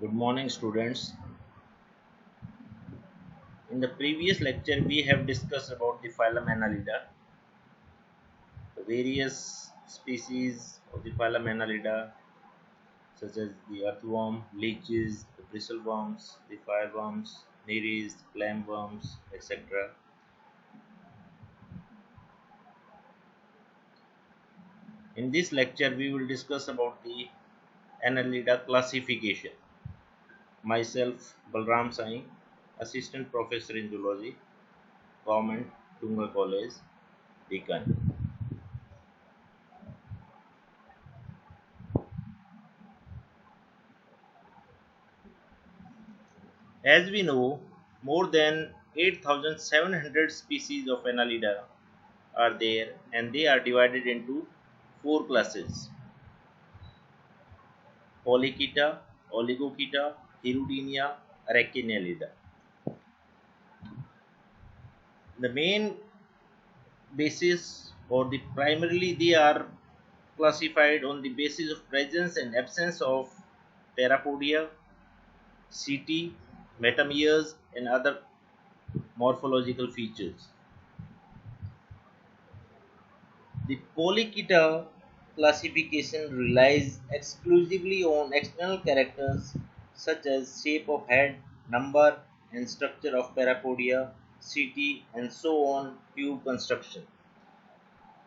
Good morning, students. In the previous lecture, we have discussed about the phylum Annelida, the various species of the phylum Annelida, such as the earthworm, leeches, the bristleworms, the fireworms, nereis, clamworms, etc. In this lecture, we will discuss about the Annelida classification. Myself, Balram Sai, Assistant Professor in Zoology, Government Tunga College, Dekan. As we know, more than 8,700 species of Annelida are there, and they are divided into four classes: Polychaeta, Oligochaeta, Hirudinea, Arachidinella. The main basis, or the primarily, they are classified on the basis of presence and absence of Parapodia, CT, metameres, and other morphological features. The Polychaeta classification relies exclusively on external characters such as shape of head, number and structure of parapodia, CT, and so on tube construction.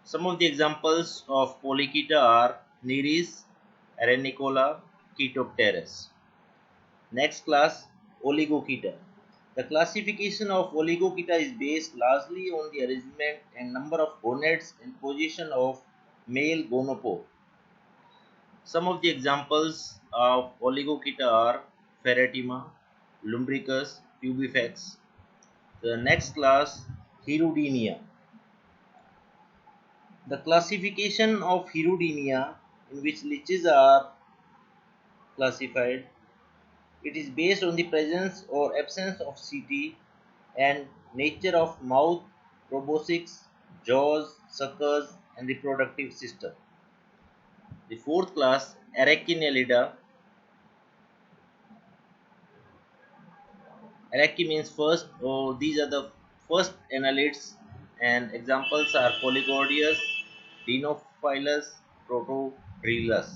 Some of the examples of Polychaeta are Nereis, Arenicola, Chaetopteris. Next class, Oligochaeta. The classification of Oligochaeta is based largely on the arrangement and number of gonads and position of male gonopore. Some of the examples of Oligochaeta are Ferretima, Lumbricus, Pubifex. The next class, Hirudinea. The classification of Hirudinea, in which leeches are classified, it is based on the presence or absence of CT and nature of mouth, proboscis, jaws, suckers, and reproductive system. The fourth class, Arachidinella. Arachi means first, or these are the first annelids, and examples are Polygordius, Dinophilus, Protodrillus.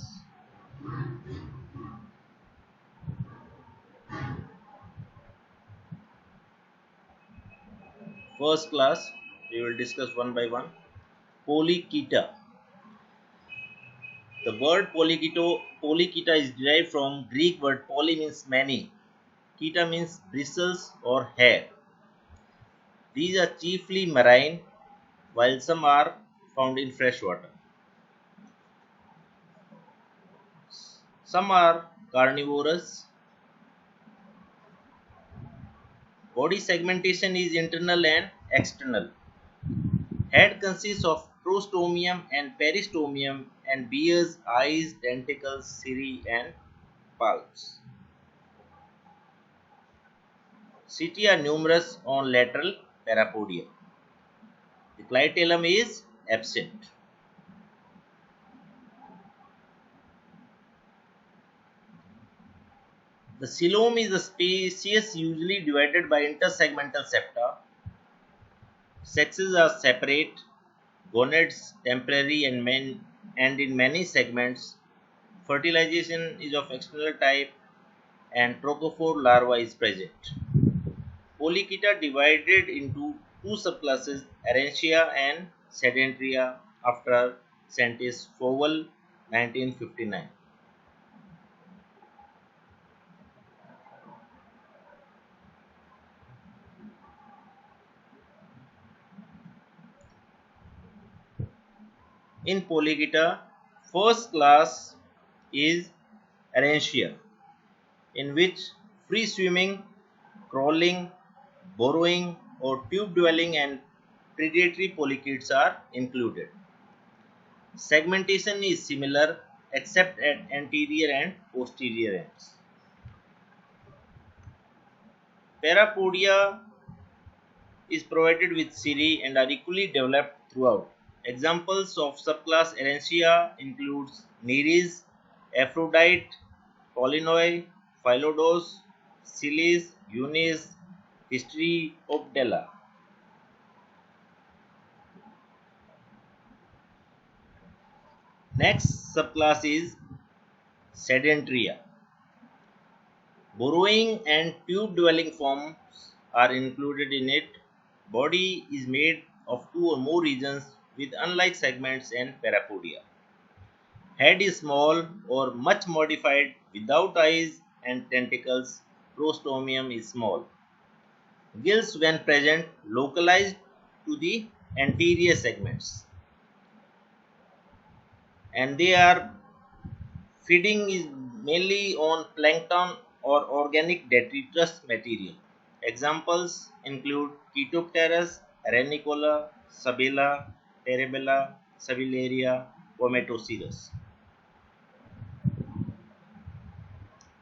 First class, we will discuss one by one. Polychaeta. The word Polychaeta is derived from Greek word poly means many. Chaeta means bristles or hair. These are chiefly marine, while some are found in fresh water. Some are carnivorous. Body segmentation is internal and external. Head consists of prostomium and peristomium and bears eyes, tentacles, cirri, and palps. Setae are numerous on lateral parapodia. The clitellum is absent. The coelom is a species usually divided by intersegmental septa. Sexes are separate, gonads temporary and in many segments. Fertilization is of external type and trochophore larva is present. Polychaeta divided into two subclasses, Arantia and Sedentria, after Santis Fowell 1959. In Polychaeta, first class is Arantia, in which free swimming, crawling, burrowing, or tube dwelling and predatory polychaetes are included. Segmentation is similar except at anterior and posterior ends. Parapodia is provided with cirri and are equally developed throughout. Examples of subclass Arancia includes Nereis, Aphrodite, Polynoi, Phyllodes, Silis, Unis, Histrioptera. Next subclass is Sedentria. Burrowing and tube-dwelling forms are included in it. Body is made of two or more regions with unlike segments and parapodia. Head is small or much modified without eyes and tentacles. Prostomium is small. Gills, when present, localized to the anterior segments, and they are feeding is mainly on plankton or organic detritus material. Examples include Chaetopteris, Renicola, Sabella, Terebella, Sabilaria, Vomitoceros.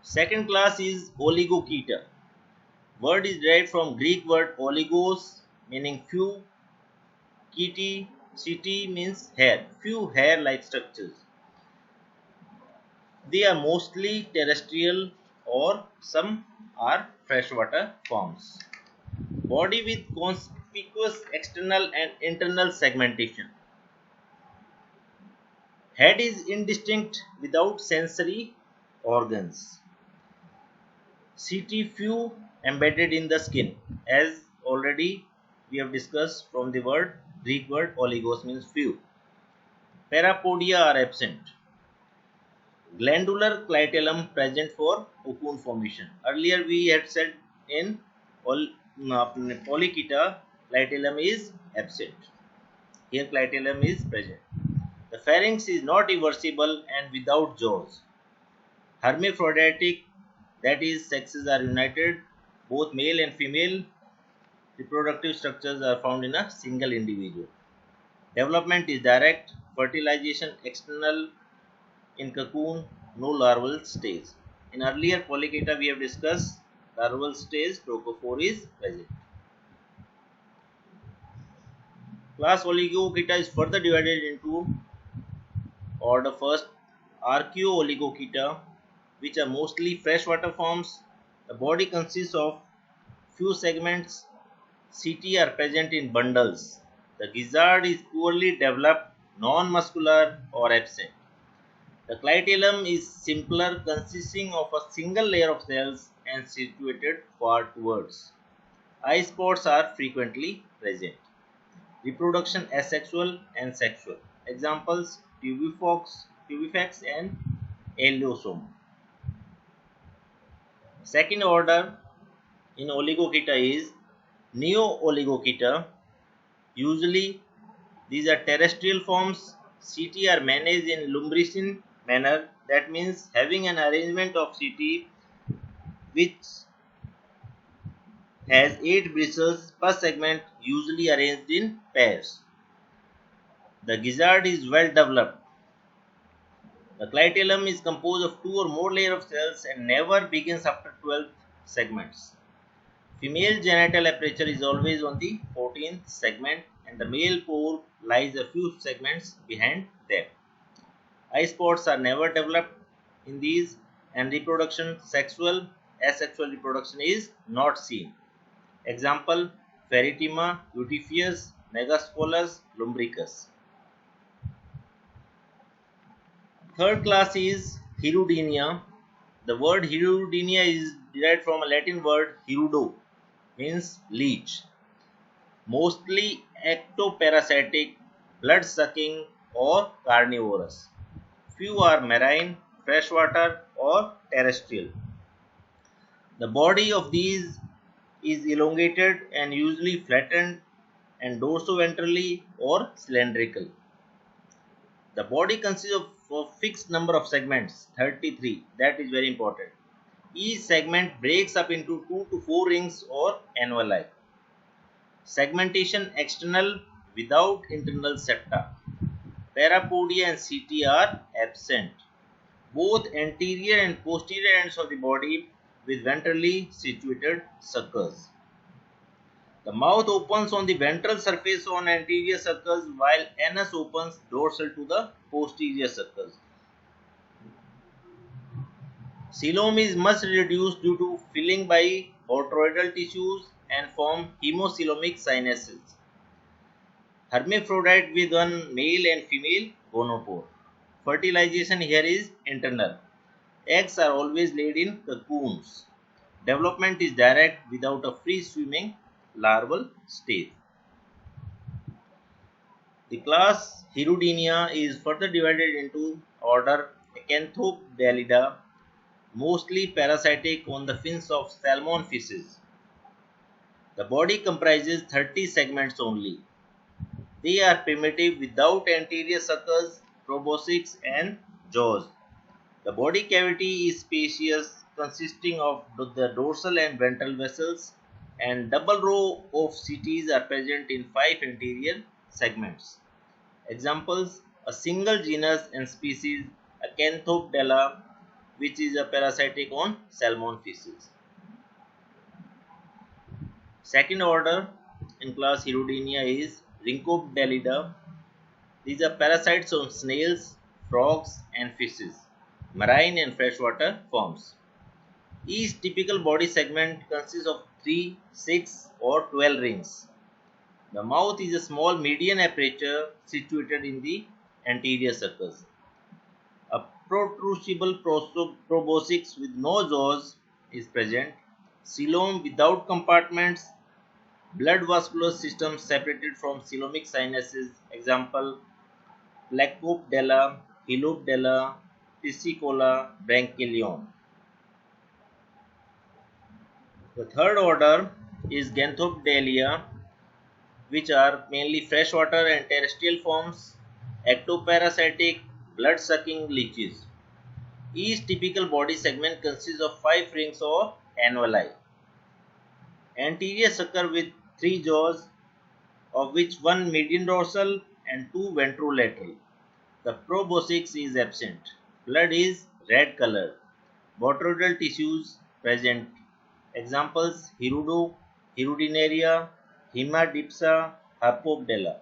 Second class is Oligochaeta. Word is derived from Greek word oligos meaning few, chaete, chaete means hair, few hair-like structures. They are mostly terrestrial or some are freshwater forms. Body with conspicuous external and internal segmentation. Head is indistinct without sensory organs. Chaete few embedded in the skin, as already we have discussed from the Greek word oligos means few. Parapodia are absent. Glandular clitellum present for cocoon formation. Earlier we had said in Polychaeta clitellum is absent. Here clitellum is present. The pharynx is not reversible and without jaws. Hermaphroditic, that is, sexes are united. Both male and female reproductive structures are found in a single individual. Development is direct, fertilization external in cocoon, no larval stage. In earlier Polychaeta we have discussed larval stage, trophophore is present. Class Oligochaeta is further divided into order first Archaeooligochaeta, which are mostly freshwater forms. The body consists of few segments. Chaetae are present in bundles. The gizzard is poorly developed, non-muscular or absent. The clitellum is simpler, consisting of a single layer of cells and situated fartwards. Eye spots are frequently present. Reproduction asexual and sexual. Examples tubifax and Aleosoma. Second order in Oligochaeta is Neo-Oligochaeta. Usually these are terrestrial forms. Chaetae are managed in lumbricine manner, that means having an arrangement of chaetae which has 8 bristles per segment, usually arranged in pairs. The gizzard is well developed. The clitellum is composed of 2 or more layers of cells and never begins after 12 segments. Female genital aperture is always on the 14th segment and the male pore lies a few segments behind them. Eye spots are never developed in these, and reproduction sexual, asexual reproduction is not seen. Example Ferritima, Eutyphius, Megascolus, Lumbricus. Third class is Hirudinea. The word Hirudinea is derived from a Latin word hirudo, means leech. Mostly ectoparasitic, blood-sucking or carnivorous. Few are marine, freshwater or terrestrial. The body of these is elongated and usually flattened and dorsoventrally or cylindrical. The body consists of a fixed number of segments, 33. That is very important. Each segment breaks up into 2 to 4 rings or annuli. Segmentation external without internal septa. Parapodia and chaetae are absent. Both anterior and posterior ends of the body with ventrally situated suckers. The mouth opens on the ventral surface on anterior suckers while anus opens dorsal to the posterior suckers. Coelom is much reduced due to filling by botryoidal tissues and form hemocoelomic sinuses. Hermaphrodite with one male and female gonopore. Fertilization here is internal. Eggs are always laid in cocoons. Development is direct without a free-swimming larval stage. The class Hirudinea is further divided into order Acanthopdelida, mostly parasitic on the fins of salmon fishes. The body comprises 30 segments only. They are primitive without anterior suckers, proboscis and jaws. The body cavity is spacious, consisting of the dorsal and ventral vessels, and double row of CTs are present in 5 anterior segments. Examples: a single genus and species Acanthoptella, which is a parasitic on salmon fishes. Second order in class Hirudinea is Rhynchoptellida. These are parasites on snails, frogs and fishes, marine and freshwater forms. Each typical body segment consists of 3, 6 or 12 rings. The mouth is a small median aperture situated in the anterior suckers. A protrusible proboscis with no jaws is present. Coelom without compartments. Blood vascular system separated from coelomic sinuses. Example: Placopdella, Hilopdella, Tisicola, Branchiolion. The third order is Ganthopdelia, which are mainly freshwater and terrestrial forms, ectoparasitic, blood-sucking leeches. Each typical body segment consists of 5 rings or annuli. Anterior sucker with 3 jaws, of which 1 median dorsal and 2 ventrolateral. The proboscis is absent. Blood is red color. Botryoidal tissues present. Examples: Hirudo, Hirudinaria, Hemadipsa, Harpobdella.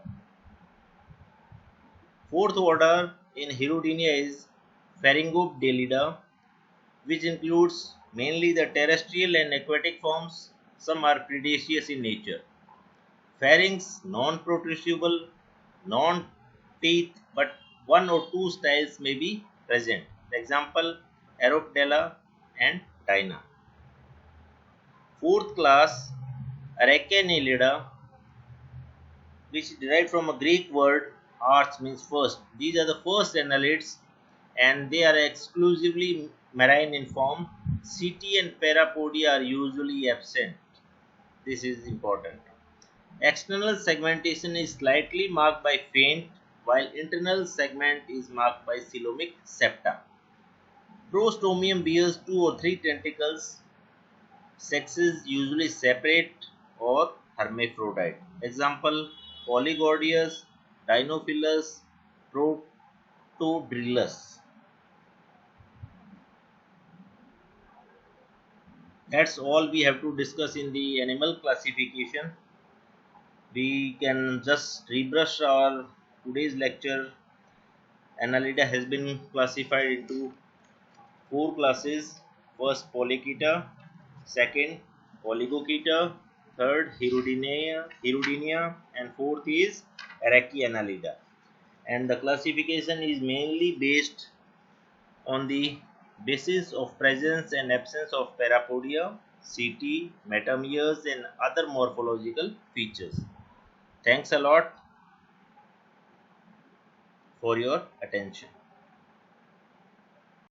Fourth order in Hirudinea is Pharyngobdelida, which includes mainly the terrestrial and aquatic forms. Some are predaceous in nature. Pharynx non-protrusible, non-teeth, but 1 or 2 styles may be present. Example: Aeropdella and Dinah. Fourth class Arachnelida, which derived from a Greek word arch, means first. These are the first annelids and they are exclusively marine in form. CT and parapodia are usually absent. This is important. External segmentation is slightly marked by faint, while internal segment is marked by coelomic septa. Prostomium bears 2 or 3 tentacles. Sexes usually separate or hermaphrodite. Example: Polygordius, Dinophilus, Protodrillus. That's all we have to discuss in the animal classification. We can just rebrush our today's lecture. Annelida has been classified into 4 classes. First, Polychaeta; second, Oligochaeta; third, Hirudinea, and fourth is Arachnelida. And the classification is mainly based on the basis of presence and absence of parapodia, CT, metameres, and other morphological features. Thanks a lot for your attention.